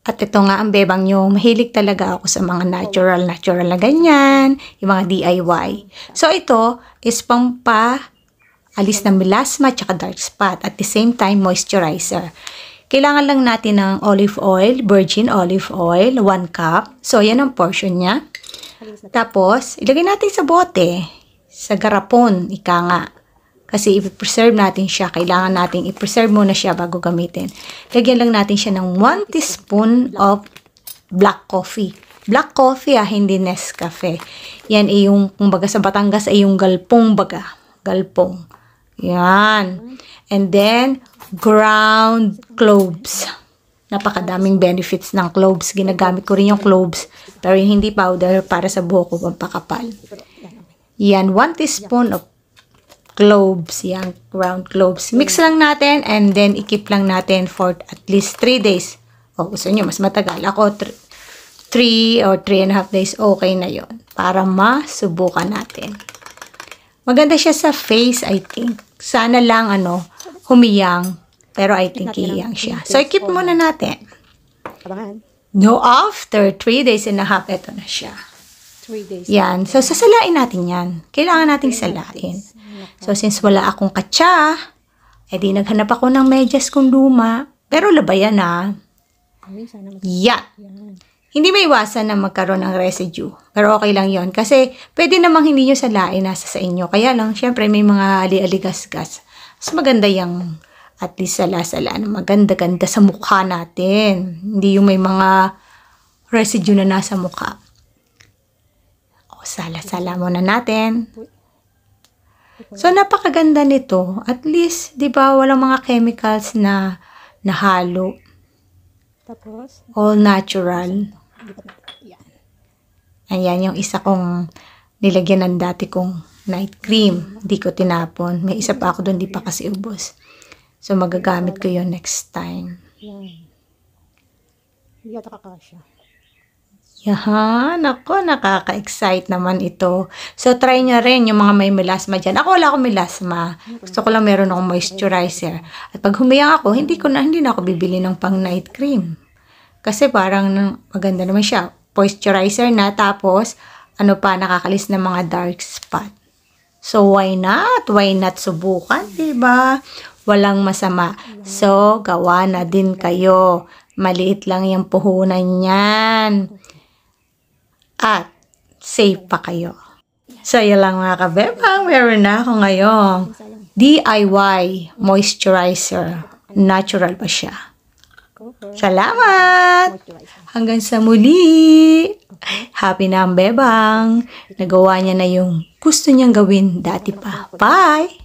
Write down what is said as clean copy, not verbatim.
At ito nga ang bebang nyo, mahilig talaga ako sa mga natural na ganyan, yung mga DIY. So ito is pampa-alis ng melasma at dark spot. At the same time, moisturizer. Kailangan lang natin ng olive oil, virgin olive oil, 1 cup. So yan ang portion niya. Tapos, ilagay natin sa bote, sa garapon, ika nga. Kasi i-preserve natin siya. Kailangan natin i-preserve muna siya bago gamitin. Lagyan lang natin siya ng 1 teaspoon of black coffee. Black coffee hindi Nescafe. Yan ay yung, kumbaga sa Batangas ay yung galpong baga. Galpong. Yan. And then, ground cloves. Napakadaming benefits ng cloves. Ginagamit ko rin yung cloves. Pero hindi powder para sa buhok ko pampakapal. Yan. 1 teaspoon of cloves, yan, ground cloves. Mix lang natin and then i-keep lang natin for at least 3 days. O, gusto nyo, mas matagal. Ako, 3 or 3.5 days, okay na yon para masubukan natin. Maganda siya sa face, I think. Sana lang, humiyang. Pero I think hiyang siya. So, i-keep muna natin. No, after 3.5 days, ito na siya. 3 days. Yan. So, sasalain natin yan. Kailangan nating salain. So, since wala akong katsa, edi naghanap ako ng medyas kung luma. Pero labayan na. Yan. Hindi may iwasan na magkaroon ng residue. Pero okay lang yon kasi pwede namang hindi nyo salain nasa sa inyo. Kaya lang, syempre may mga ali-aligas-gas. Mas maganda yung at least sala-sala na maganda-ganda sa mukha natin. Hindi yung may mga residue na nasa mukha. O, sala-sala muna natin. So, napakaganda nito. At least, di ba, walang mga chemicals na nahalo. Tapos? All natural. Ayan, yung isa kong nilagyan ng dati kong night cream. Hindi ko tinapon. May isa pa ako doon, di pa kasi ubos. So, magagamit ko yun next time. Yan. Hindi ata kakasya. Yan, ako, nakaka-excite naman ito. So, try nyo rin yung mga may melasma dyan. Ako, wala akong melasma. Gusto ko lang meron akong moisturizer. At pag humiyang ako, hindi na ako bibili ng pang night cream. Kasi parang maganda naman siya. Moisturizer na, tapos, nakakalis ng mga dark spot. So, why not? Why not subukan, diba? Walang masama. So, gawa na din kayo. Maliit lang yung puhunan yan. At safe pa kayo. So, yun lang mga kabebang. Meron na ako ngayong DIY moisturizer. Natural pa siya. Salamat! Hanggang sa muli! Happy na ang bebang. Nagawa niya na yung gusto niyang gawin dati pa. Bye!